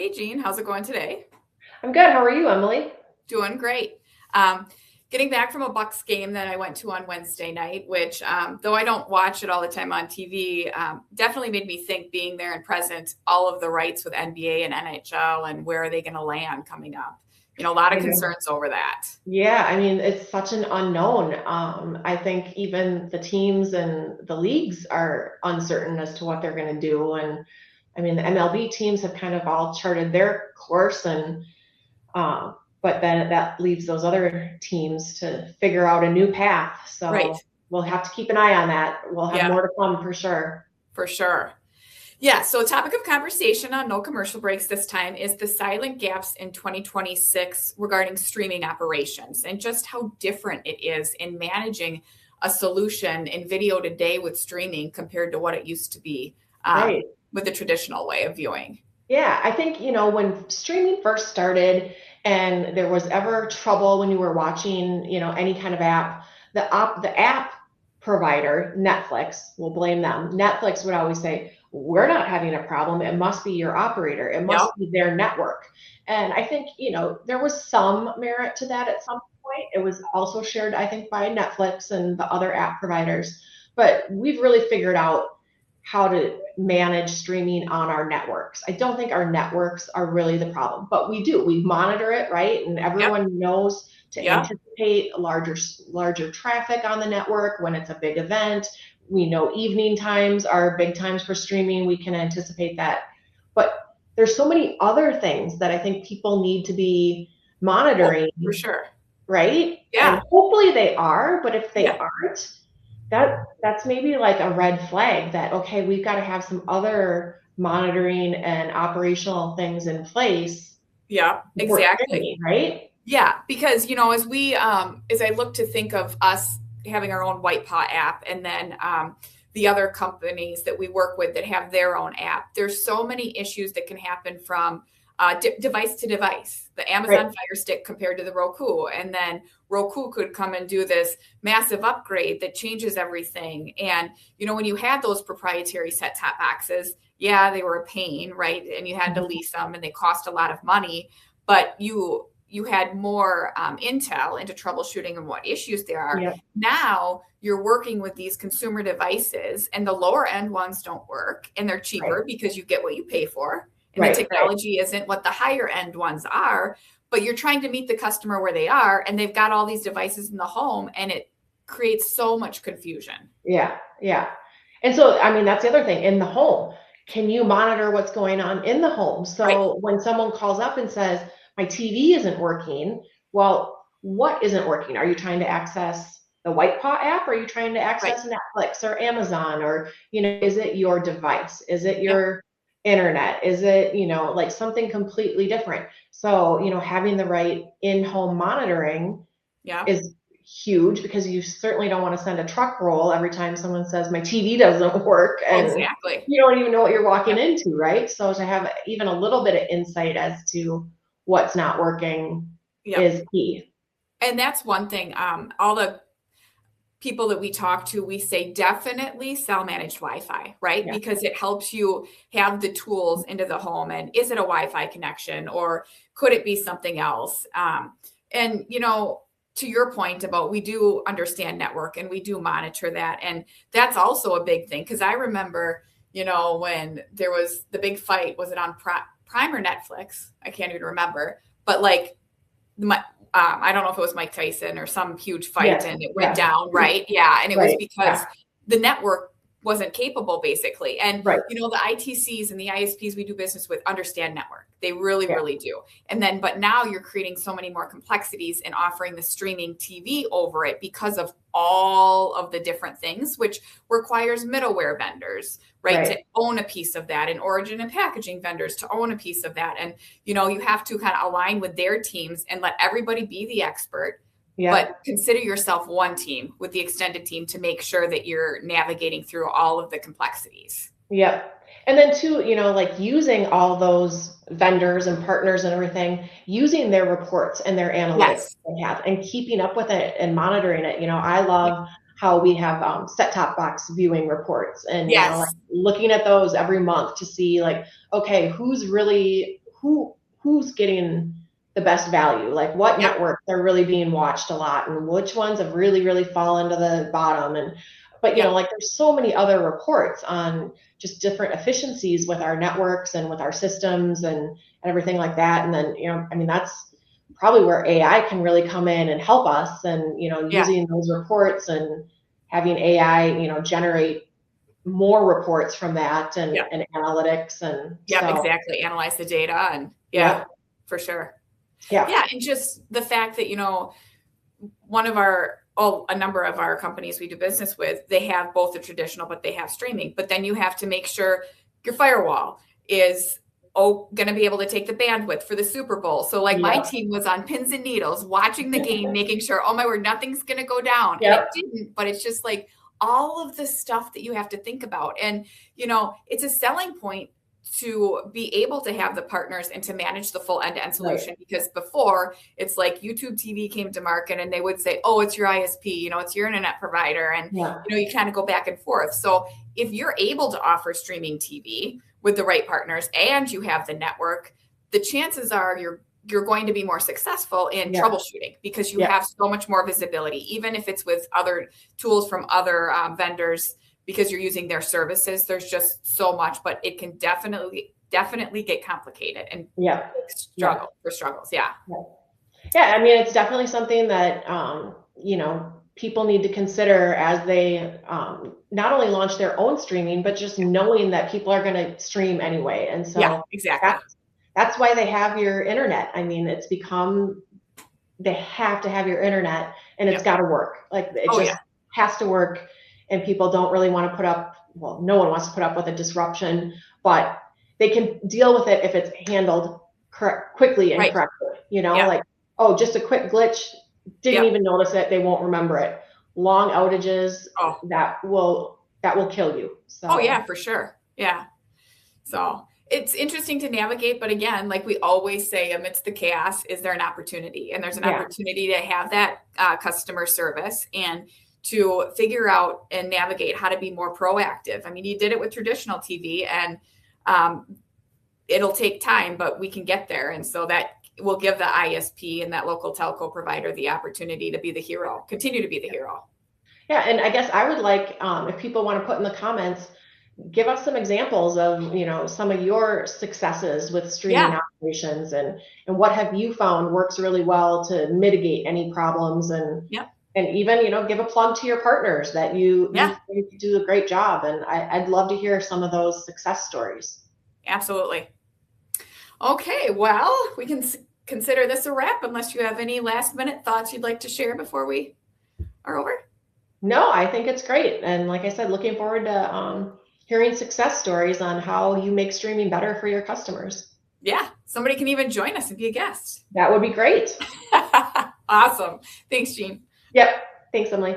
Hey Jean, how's it going today? I'm good. How are you, Emily? Doing great. Um, Getting back from a Bucks game that I went to on Wednesday night, which though I don't watch it all the time on TV, definitely made me think being there and present all of the rights with NBA and NHL and where are they going to land coming up. A lot of I know. concerns over that. Yeah, I mean, it's such an unknown. I think even the teams and the leagues are uncertain as to what they're going to do. And I mean, the MLB teams have kind of all charted their course, and uh, but then that leaves those other teams to figure out a new path. Right. So we'll have to keep an eye on that. We'll have Yeah, more to come for sure. for sure. Yeah, so topic of conversation on no commercial breaks this time is the silent gaps in 2026 regarding streaming operations and just how different it is in managing a solution in video today with streaming compared to what it used to be Right. with the traditional way of viewing. Yeah, I think, when streaming first started and there was ever trouble when you were watching, any kind of app, the app provider, Netflix, we'll blame them. Netflix would always say, "We're not having a problem. It must be your operator. It Yep. must be their network." And I think, there was some merit to that at some point. It was also shared, I think, by Netflix and the other app providers. But we've really figured out how to manage streaming on our networks. I don't think our networks are really the problem, but we do. We monitor it, right? And Yep. everyone knows to Yep. anticipate larger traffic on the network when it's a big event. We know evening times are big times for streaming. We can anticipate that. But there's so many other things that I think people need to be Oh, monitoring, for sure. right? And Yeah. hopefully they are, but if they Yeah. aren't, that's maybe like a red flag that, okay, we've got to have some other monitoring and operational things in place Yeah. before Exactly. streaming, right? Yeah, because as I look to think of us having our own White Paw app, and then the other companies that we work with that have their own app, there's so many issues that can happen from device to device. The Right. Amazon Fire Stick compared to the Roku, and then Roku could come and do this massive upgrade that changes everything. And when you had those proprietary set-top boxes, yeah, they were a pain, right? And you had to Mhm. lease them, and they cost a lot of money, but you had more intel into troubleshooting and what issues there are. Yeah. Now you're working with these consumer devices, and the lower end ones don't work, and they're Right. cheaper because you get what you pay for. And the Right. Right. technology isn't what the higher end ones are, but you're trying to meet the customer where they are, and they've got all these devices in the home, and it creates so much confusion. Yeah. Yeah. And so, I mean, that's the other thing in the home. Can you monitor what's going on in the home? Right. So when someone calls up and says, my TV isn't working, well, what isn't working? Are you trying to access the White Paw app? Or are you trying to Right. access Netflix or Amazon? Or, is it your device? Is it Yep. your internet? Is it, like something completely different? So, having the right in-home monitoring Yeah. is huge because you certainly don't want to send a truck roll every time someone says my TV doesn't work and Exactly. you don't even know what you're walking Yep. into, right? So to have even a little bit of insight as to what's not working Yep. is key. And that's one thing. All the people that we talk to, we say definitely cell managed Wi-Fi, right? Yeah. Because it helps you have the tools into the home. And is it a Wi-Fi connection or could it be something else? And to your point about we do understand network and we do monitor that, and that's also a big thing because I remember, when there was the big fight, was it on Prime or Netflix? I can't even remember, but like my, I don't know if it was Mike Tyson or some huge fight Yes. and it went Yeah. down, right? Yeah. And it was Right. because Yeah. the network wasn't capable basically. And, Right. the ITCs and the ISPs we do business with understand network. They really, Yeah. really do. And then, but now you're creating so many more complexities in offering the streaming TV over it because of all of the different things, which requires middleware vendors, right? To Right. own a piece of that and origin and packaging vendors to own a piece of that. And, you have to kind of align with their teams and let everybody be the expert, Yep. but consider yourself one team with the extended team to make sure that you're navigating through all of the complexities. Yep. And then too, like using all those vendors and partners and everything, using their reports and their analytics Yes. they have and keeping up with it and monitoring it. I love how we have set-top box viewing reports and, like Yes. looking at those every month to see like, okay, who's getting the best value, like what Yep. networks are really being watched a lot and which ones have really fallen to the bottom. But Yep. like there's so many other reports on just different efficiencies with our networks and with our systems and everything like that. And then, I mean, that's probably where AI can really come in and help us, and, using those reports and having AI, generate more reports from that and analytics. And exactly. Analyze the data and for sure. Yeah. And just the fact that, a number of our companies we do business with, they have both the traditional, but they have streaming. But then you have to make sure your firewall is going to be able to take the bandwidth for the Super Bowl. So like my team was on pins and needles watching the game, making sure, oh my word, nothing's going to go down. And it didn't, but it's just like all of the stuff that you have to think about. And, it's a selling point to be able to have the partners and to manage the full end-to-end solution. Because before, it's like YouTube TV came to market and they would say, oh, it's your ISP, it's your internet provider. And, you kind of go back and forth. So if you're able to offer streaming TV with the right partners and you have the network, the chances are you're going to be more successful in troubleshooting, because you have so much more visibility, even if it's with other tools from other vendors, because you're using their services. There's just so much, but it can definitely get complicated and struggles. Yeah. I mean, it's definitely something that, people need to consider as they not only launch their own streaming, but just knowing that people are going to stream anyway. And so exactly. That's why they have your internet. I mean, it's become, they have to have your internet, and it's got to work. Like it has to work. And people don't really want to put up, well, no one wants to put up with a disruption, but they can deal with it if it's handled quickly and correctly, like, oh, just a quick glitch, didn't even notice it, they won't remember it. Long outages, that will kill you. So. For sure. Yeah. So it's interesting to navigate, but again, like we always say, amidst the chaos, is there an opportunity? And there's an opportunity to have that customer service and to figure out and navigate how to be more proactive. I mean, you did it with traditional TV, and it'll take time, but we can get there. And so that will give the ISP and that local telco provider the opportunity to be the hero, continue to be the hero. Yeah. And I guess I would like, if people want to put in the comments, give us some examples of, some of your successes with streaming operations, and what have you found works really well to mitigate any problems, and even, give a plug to your partners that you do a great job. And I'd love to hear some of those success stories. Absolutely. Okay. Well, we can consider this a wrap, unless you have any last minute thoughts you'd like to share before we are over. No, I think it's great. And like I said, looking forward to hearing success stories on how you make streaming better for your customers. Yeah. Somebody can even join us and be a guest. That would be great. Awesome. Thanks, Jean. Yep. Thanks, Emily.